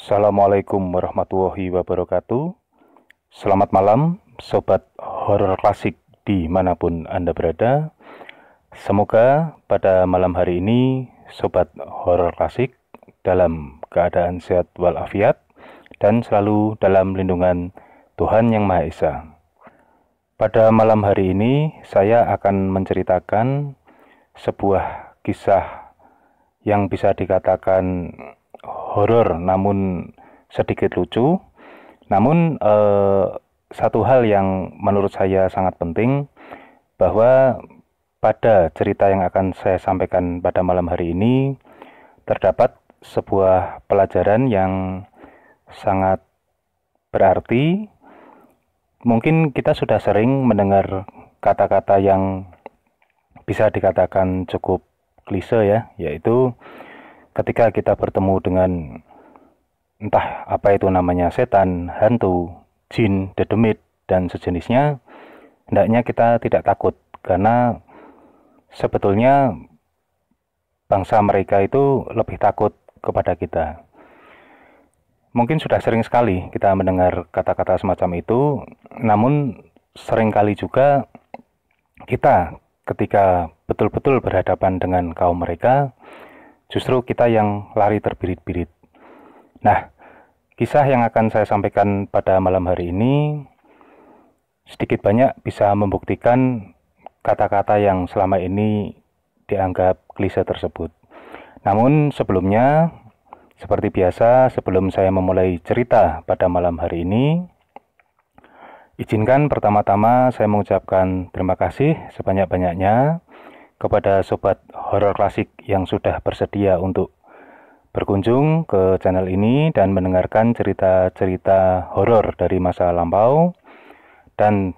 Assalamualaikum warahmatullahi wabarakatuh. Selamat malam, Sobat Horor Klasik dimanapun Anda berada. Semoga pada malam hari ini, Sobat Horor Klasik dalam keadaan sehat walafiat dan selalu dalam lindungan Tuhan Yang Maha Esa. Pada malam hari ini, saya akan menceritakan sebuah kisah yang bisa dikatakan horor namun sedikit lucu. Namun satu hal yang menurut saya sangat penting, bahwa pada cerita yang akan saya sampaikan pada malam hari ini terdapat sebuah pelajaran yang sangat berarti. Mungkin kita sudah sering mendengar kata-kata yang bisa dikatakan cukup klise ya, yaitu ketika kita bertemu dengan entah apa itu namanya setan, hantu, jin, dedemit, dan sejenisnya, hendaknya kita tidak takut, karena sebetulnya bangsa mereka itu lebih takut kepada kita. Mungkin sudah sering sekali kita mendengar kata-kata semacam itu, namun seringkali juga kita ketika betul-betul berhadapan dengan kaum mereka, justru kita yang lari terbirit-birit. Nah, kisah yang akan saya sampaikan pada malam hari ini sedikit banyak bisa membuktikan kata-kata yang selama ini dianggap klise tersebut. Namun sebelumnya, seperti biasa, sebelum saya memulai cerita pada malam hari ini, izinkan pertama-tama saya mengucapkan terima kasih sebanyak-banyaknya kepada Sobat Horor Klasik yang sudah bersedia untuk berkunjung ke channel ini dan mendengarkan cerita-cerita horor dari masa lampau. Dan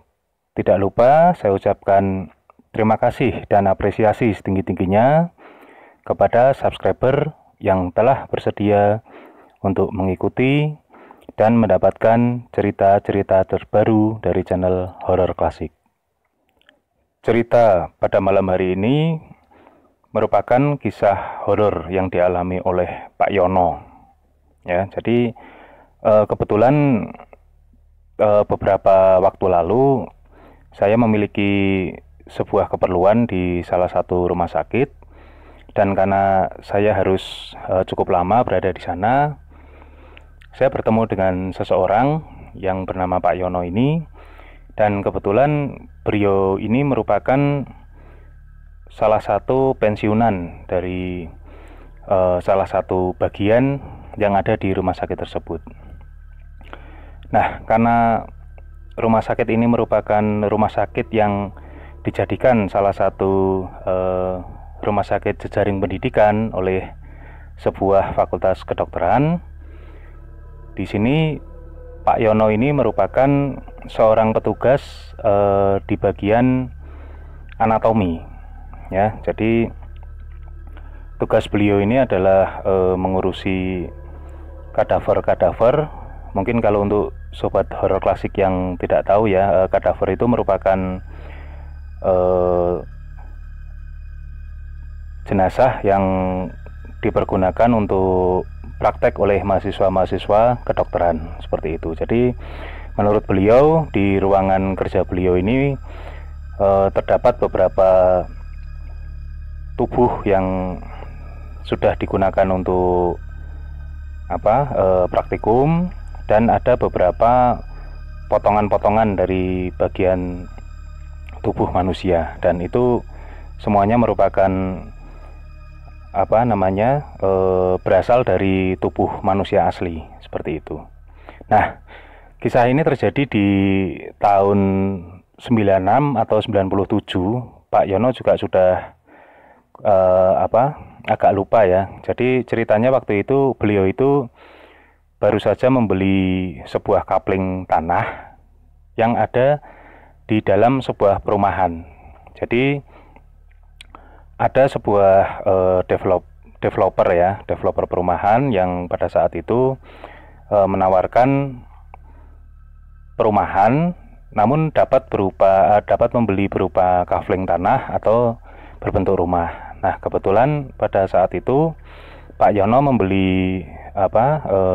tidak lupa saya ucapkan terima kasih dan apresiasi setinggi-tingginya kepada subscriber yang telah bersedia untuk mengikuti dan mendapatkan cerita-cerita terbaru dari channel Horor Klasik. Cerita pada malam hari ini merupakan kisah horor yang dialami oleh Pak Yono. Ya, jadi kebetulan beberapa waktu lalu saya memiliki sebuah keperluan di salah satu rumah sakit, dan karena saya harus cukup lama berada di sana, saya bertemu dengan seseorang yang bernama Pak Yono ini. Dan kebetulan beliau ini merupakan salah satu pensiunan dari salah satu bagian yang ada di rumah sakit tersebut. Nah, karena rumah sakit ini merupakan rumah sakit yang dijadikan salah satu rumah sakit jejaring pendidikan oleh sebuah fakultas kedokteran, di sini Pak Yono ini merupakan seorang petugas di bagian anatomi. Ya, jadi tugas beliau ini adalah mengurusi kadaver-kadaver. Mungkin kalau untuk Sobat Horor Klasik yang tidak tahu ya, kadaver itu merupakan jenazah yang dipergunakan untuk praktek oleh mahasiswa-mahasiswa kedokteran, seperti itu. Jadi menurut beliau, di ruangan kerja beliau ini terdapat beberapa tubuh yang sudah digunakan untuk praktikum, dan ada beberapa potongan-potongan dari bagian tubuh manusia, dan itu semuanya merupakan berasal dari tubuh manusia asli, seperti itu. Nah, kisah ini terjadi di tahun 96 atau 97. Pak Yono juga sudah agak lupa ya. Jadi ceritanya waktu itu beliau itu baru saja membeli sebuah kapling tanah yang ada di dalam sebuah perumahan. Jadi ada sebuah developer perumahan yang pada saat itu menawarkan perumahan, namun dapat membeli berupa kafling tanah atau berbentuk rumah. Nah, kebetulan pada saat itu Pak Yono membeli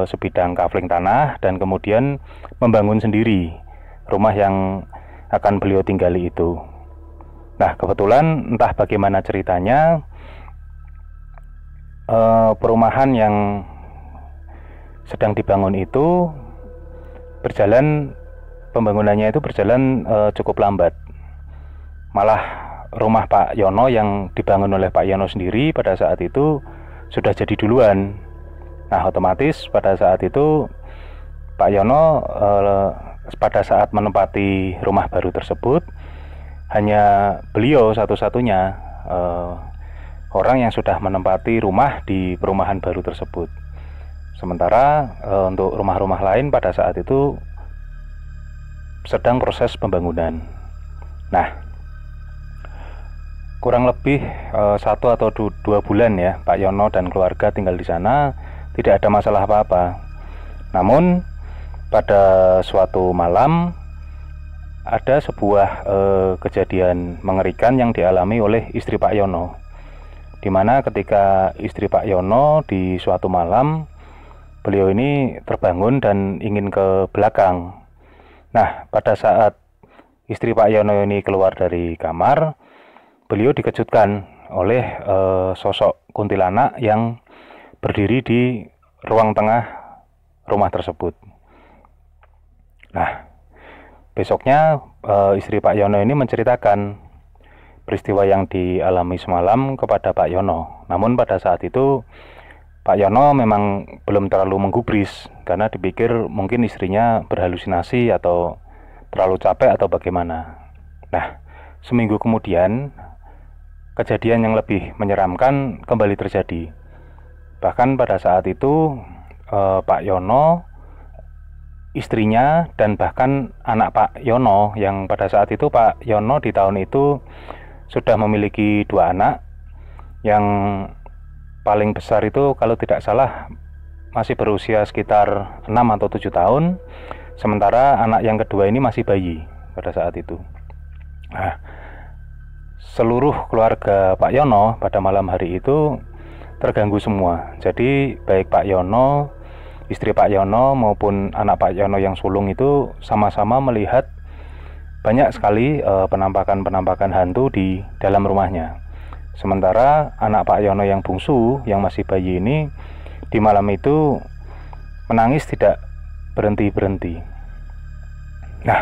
sebidang kafling tanah dan kemudian membangun sendiri rumah yang akan beliau tinggali itu. Nah, kebetulan entah bagaimana ceritanya, perumahan yang sedang dibangun itu pembangunannya itu berjalan cukup lambat. Malah rumah Pak Yono yang dibangun oleh Pak Yono sendiri pada saat itu sudah jadi duluan. Nah, otomatis pada saat itu Pak Yono pada saat menempati rumah baru tersebut, hanya beliau satu-satunya orang yang sudah menempati rumah di perumahan baru tersebut. Sementara untuk rumah-rumah lain pada saat itu sedang proses pembangunan. Nah, kurang lebih 1 atau 2 bulan ya Pak Yono dan keluarga tinggal di sana, tidak ada masalah apa-apa. Namun pada suatu malam ada sebuah kejadian mengerikan yang dialami oleh istri Pak Yono, di mana ketika istri Pak Yono di suatu malam, beliau ini terbangun dan ingin ke belakang. Nah, pada saat istri Pak Yono ini keluar dari kamar, beliau dikejutkan oleh sosok kuntilanak yang berdiri di ruang tengah rumah tersebut. Nah, besoknya istri Pak Yono ini menceritakan peristiwa yang dialami semalam kepada Pak Yono. Namun pada saat itu Pak Yono memang belum terlalu menggubris karena dipikir mungkin istrinya berhalusinasi atau terlalu capek atau bagaimana. Nah, seminggu kemudian kejadian yang lebih menyeramkan kembali terjadi. Bahkan pada saat itu Pak Yono, istrinya, dan bahkan anak Pak Yono, yang pada saat itu Pak Yono di tahun itu sudah memiliki 2 anak. Yang paling besar itu kalau tidak salah masih berusia sekitar 6 atau 7 tahun, sementara anak yang kedua ini masih bayi pada saat itu. Nah, seluruh keluarga Pak Yono pada malam hari itu terganggu semua. Jadi baik Pak Yono, istri Pak Yono maupun anak Pak Yono yang sulung itu sama-sama melihat banyak sekali penampakan-penampakan hantu di dalam rumahnya. Sementara anak Pak Yono yang bungsu, yang masih bayi ini, di malam itu menangis tidak berhenti-berhenti. Nah,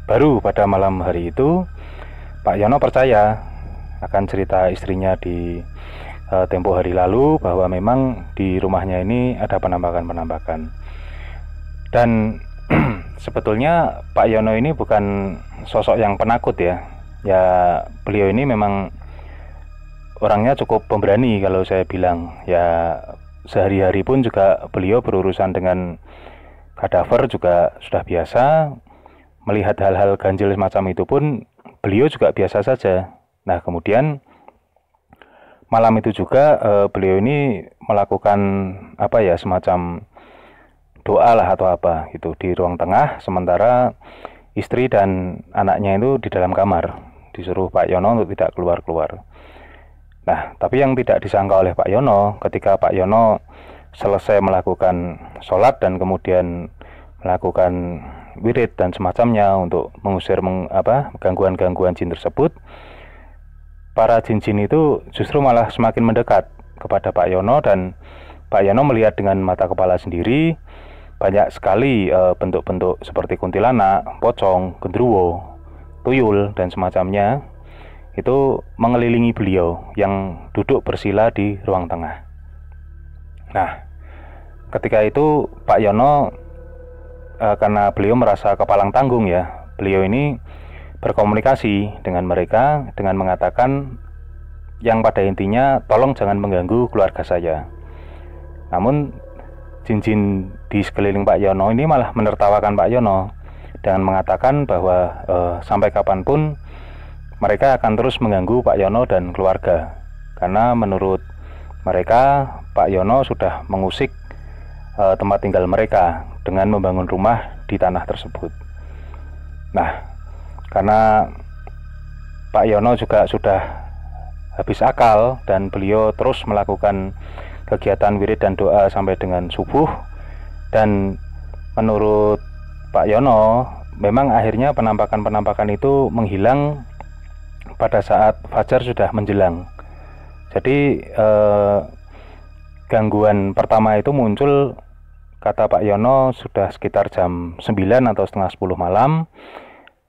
baru pada malam hari itu Pak Yono percaya akan cerita istrinya di tempo hari lalu, bahwa memang di rumahnya ini ada penampakan-penampakan. Dan sebetulnya Pak Yono ini bukan sosok yang penakut ya. Ya, beliau ini memang orangnya cukup pemberani kalau saya bilang. Ya, sehari-hari pun juga beliau berurusan dengan kadaver juga sudah biasa. Melihat hal-hal ganjil semacam itu pun beliau juga biasa saja. Nah, kemudian malam itu juga beliau ini melakukan semacam doa lah atau apa gitu di ruang tengah, sementara istri dan anaknya itu di dalam kamar, disuruh Pak Yono untuk tidak keluar-keluar. Nah, tapi yang tidak disangka oleh Pak Yono, ketika Pak Yono selesai melakukan sholat dan kemudian melakukan wirid dan semacamnya untuk mengusir gangguan-gangguan jin tersebut, para jin-jin itu justru malah semakin mendekat kepada Pak Yono, dan Pak Yono melihat dengan mata kepala sendiri banyak sekali bentuk-bentuk seperti kuntilanak, pocong, genderuwo, tuyul, dan semacamnya itu mengelilingi beliau yang duduk bersila di ruang tengah. Nah, ketika itu Pak Yono karena beliau merasa kepalang tanggung ya, beliau ini berkomunikasi dengan mereka dengan mengatakan yang pada intinya tolong jangan mengganggu keluarga saya. Namun jin-jin di sekeliling Pak Yono ini malah menertawakan Pak Yono dengan mengatakan bahwa sampai kapanpun mereka akan terus mengganggu Pak Yono dan keluarga, karena menurut mereka Pak Yono sudah mengusik tempat tinggal mereka dengan membangun rumah di tanah tersebut. Nah, karena Pak Yono juga sudah habis akal dan beliau terus melakukan kegiatan wirid dan doa sampai dengan subuh. Dan menurut Pak Yono, memang akhirnya penampakan-penampakan itu menghilang pada saat fajar sudah menjelang. Jadi gangguan pertama itu muncul, kata Pak Yono, sudah sekitar jam 9 atau setengah 10 malam,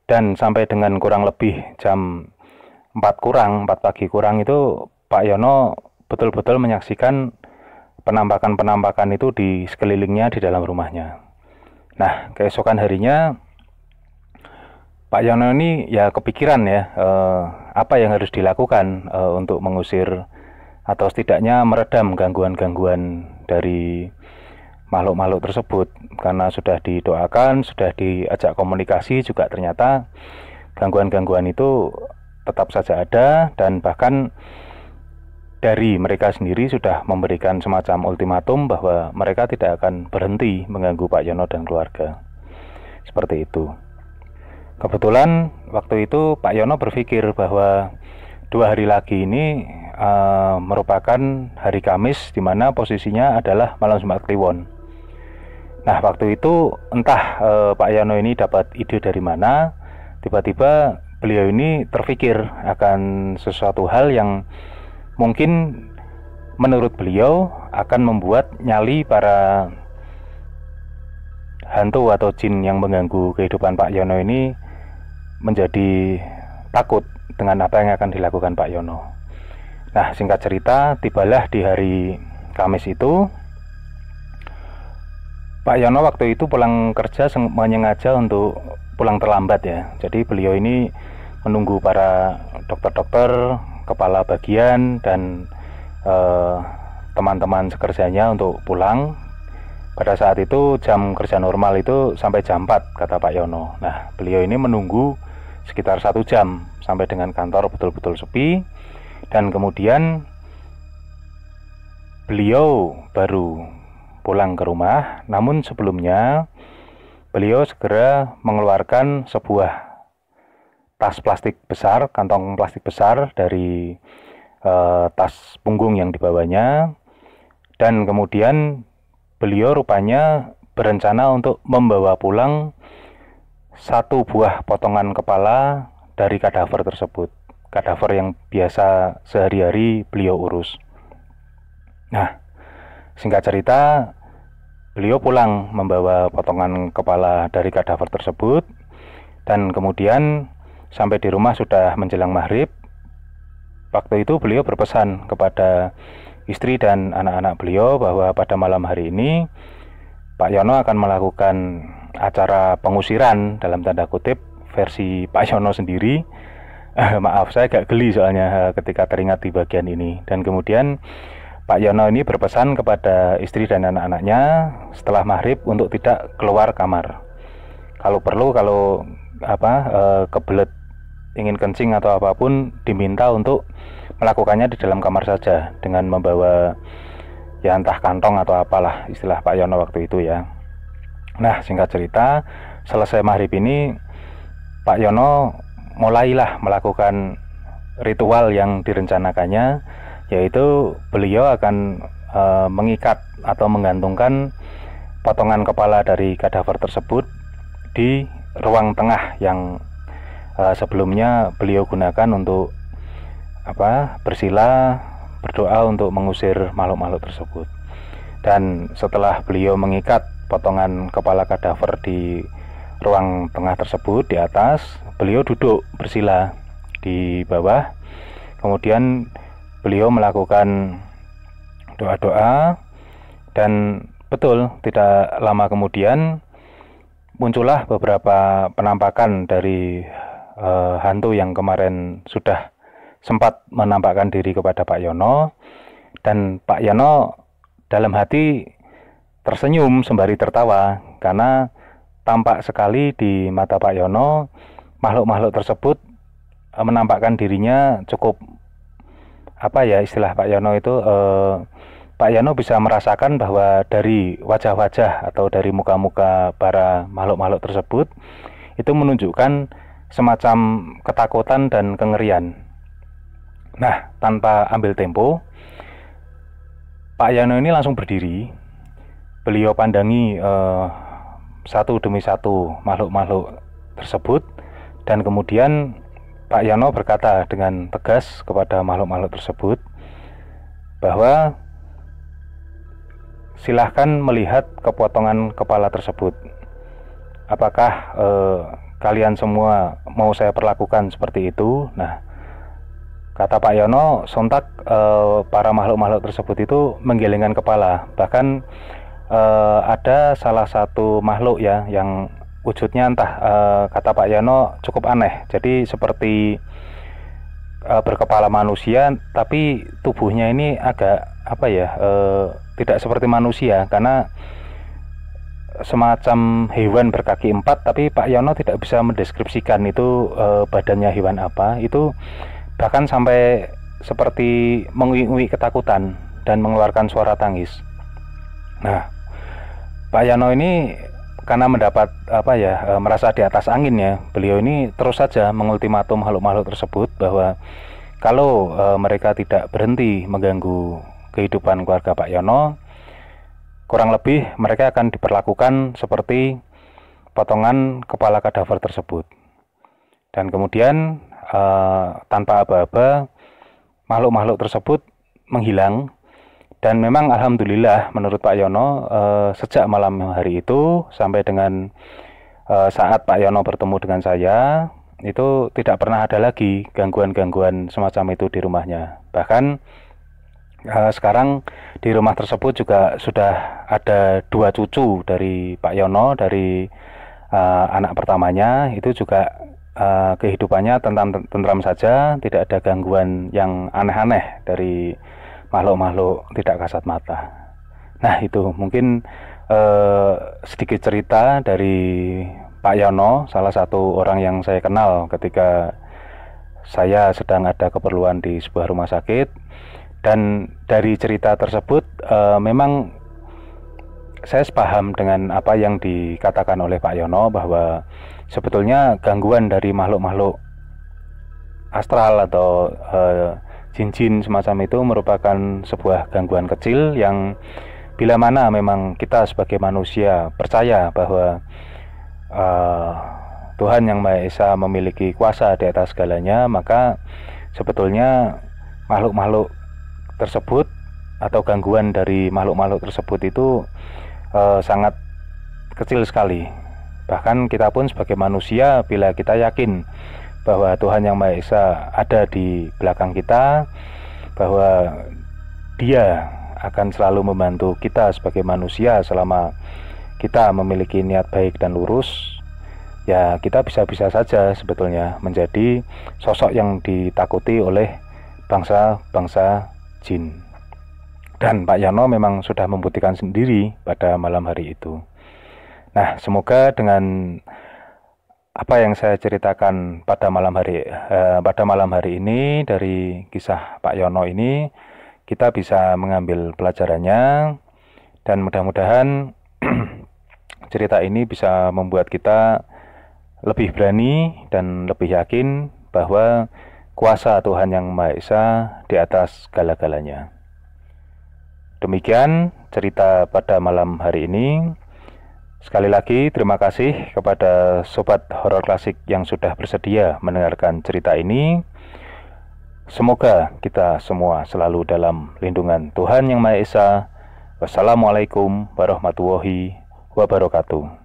dan sampai dengan kurang lebih jam 4 pagi kurang itu Pak Yono betul-betul menyaksikan penampakan-penampakan itu di sekelilingnya di dalam rumahnya. Nah, keesokan harinya Pak Yono ini ya kepikiran ya, apa yang harus dilakukan untuk mengusir atau setidaknya meredam gangguan-gangguan dari makhluk-makhluk tersebut. Karena sudah didoakan, sudah diajak komunikasi, juga ternyata gangguan-gangguan itu tetap saja ada, dan bahkan dari mereka sendiri sudah memberikan semacam ultimatum bahwa mereka tidak akan berhenti mengganggu Pak Yono dan keluarga. Seperti itu. Kebetulan waktu itu Pak Yono berpikir bahwa 2 hari lagi ini merupakan hari Kamis, di mana posisinya adalah malam Jumat Kliwon. Nah, waktu itu entah Pak Yono ini dapat ide dari mana, tiba-tiba beliau ini terpikir akan sesuatu hal yang mungkin menurut beliau akan membuat nyali para hantu atau jin yang mengganggu kehidupan Pak Yono ini menjadi takut dengan apa yang akan dilakukan Pak Yono. Nah, singkat cerita, tibalah di hari Kamis itu, Pak Yono waktu itu pulang kerja menyengaja untuk pulang terlambat ya. Jadi beliau ini menunggu para dokter-dokter, kepala bagian, dan teman-teman sekerjanya untuk pulang. Pada saat itu jam kerja normal itu sampai jam 4, kata Pak Yono. Nah, beliau ini menunggu sekitar 1 jam sampai dengan kantor betul-betul sepi, dan kemudian beliau baru pulang ke rumah. Namun sebelumnya beliau segera mengeluarkan sebuah tas plastik besar, kantong plastik besar dari tas punggung yang dibawanya, dan kemudian beliau rupanya berencana untuk membawa pulang 1 buah potongan kepala dari kadaver tersebut, kadaver yang biasa sehari-hari beliau urus. Nah, singkat cerita, beliau pulang membawa potongan kepala dari kadaver tersebut, dan kemudian sampai di rumah sudah menjelang maghrib. Waktu itu beliau berpesan kepada istri dan anak-anak beliau bahwa pada malam hari ini Pak Yono akan melakukan acara pengusiran dalam tanda kutip versi Pak Yono sendiri. Maaf, saya agak geli soalnya ketika teringat di bagian ini. Dan kemudian Pak Yono ini berpesan kepada istri dan anak-anaknya setelah maghrib untuk tidak keluar kamar. Kalau perlu, kalau kebelet ingin kencing atau apapun, diminta untuk melakukannya di dalam kamar saja dengan membawa ya entah kantong atau apalah istilah Pak Yono waktu itu ya. Nah, singkat cerita, selesai maghrib ini Pak Yono mulailah melakukan ritual yang direncanakannya, yaitu beliau akan mengikat atau menggantungkan potongan kepala dari kadaver tersebut di ruang tengah yang sebelumnya beliau gunakan untuk bersila, berdoa untuk mengusir makhluk-makhluk tersebut. Dan setelah beliau mengikat potongan kepala kadaver di ruang tengah tersebut, di atas, beliau duduk bersila di bawah. Kemudian beliau melakukan doa-doa, dan betul tidak lama kemudian muncullah beberapa penampakan dari hantu yang kemarin sudah sempat menampakkan diri kepada Pak Yono. Dan Pak Yono dalam hati tersenyum sembari tertawa, karena tampak sekali di mata Pak Yono makhluk-makhluk tersebut menampakkan dirinya cukup istilah Pak Yono itu Pak Yono bisa merasakan bahwa dari wajah-wajah atau dari muka-muka para makhluk-makhluk tersebut itu menunjukkan semacam ketakutan dan kengerian. Nah, tanpa ambil tempo, Pak Yono ini langsung berdiri. Beliau pandangi satu demi satu makhluk-makhluk tersebut, dan kemudian Pak Yono berkata dengan tegas kepada makhluk-makhluk tersebut bahwa silahkan melihat kepotongan kepala tersebut. Apakah kalian semua mau saya perlakukan seperti itu? Nah, kata Pak Yono, sontak para makhluk-makhluk tersebut itu menggelengkan kepala. Bahkan ada salah satu makhluk ya yang wujudnya entah kata Pak Yono cukup aneh. Jadi seperti berkepala manusia, tapi tubuhnya ini agak apa ya, tidak seperti manusia, karena semacam hewan berkaki empat, tapi Pak Yono tidak bisa mendeskripsikan itu badannya hewan apa. Itu bahkan sampai seperti mengui-ui ketakutan dan mengeluarkan suara tangis. Nah, Pak Yono ini karena mendapat apa ya, merasa di atas angin ya, beliau ini terus saja mengultimatum makhluk-makhluk tersebut bahwa kalau mereka tidak berhenti mengganggu kehidupan keluarga Pak Yono, kurang lebih mereka akan diperlakukan seperti potongan kepala kadaver tersebut. Dan kemudian tanpa aba-aba makhluk-makhluk tersebut menghilang. Dan memang alhamdulillah menurut Pak Yono, sejak malam hari itu sampai dengan saat Pak Yono bertemu dengan saya, itu tidak pernah ada lagi gangguan-gangguan semacam itu di rumahnya. Bahkan sekarang di rumah tersebut juga sudah ada 2 cucu dari Pak Yono, dari anak pertamanya. Itu juga kehidupannya tentram saja, tidak ada gangguan yang aneh-aneh dari makhluk-makhluk tidak kasat mata. Nah, itu mungkin sedikit cerita dari Pak Yono, salah satu orang yang saya kenal ketika saya sedang ada keperluan di sebuah rumah sakit. Dan dari cerita tersebut memang saya sepaham dengan apa yang dikatakan oleh Pak Yono, bahwa sebetulnya gangguan dari makhluk-makhluk astral atau jin-jin semacam itu merupakan sebuah gangguan kecil yang bila mana memang kita sebagai manusia percaya bahwa Tuhan Yang Maha Esa memiliki kuasa di atas segalanya, maka sebetulnya makhluk-makhluk tersebut atau gangguan dari makhluk-makhluk tersebut itu sangat kecil sekali. Bahkan kita pun sebagai manusia, bila kita yakin bahwa Tuhan Yang Maha Esa ada di belakang kita, bahwa Dia akan selalu membantu kita sebagai manusia selama kita memiliki niat baik dan lurus, ya kita bisa-bisa saja sebetulnya menjadi sosok yang ditakuti oleh bangsa-bangsa jin. Dan Pak Yono memang sudah membuktikan sendiri pada malam hari itu. Nah, semoga dengan apa yang saya ceritakan pada malam hari ini dari kisah Pak Yono ini, kita bisa mengambil pelajarannya, dan mudah-mudahan cerita ini bisa membuat kita lebih berani dan lebih yakin bahwa kuasa Tuhan Yang Maha Esa di atas segala-galanya. Demikian cerita pada malam hari ini. Sekali lagi terima kasih kepada Sobat Horor Klasik yang sudah bersedia mendengarkan cerita ini. Semoga kita semua selalu dalam lindungan Tuhan Yang Maha Esa. Wassalamualaikum warahmatullahi wabarakatuh.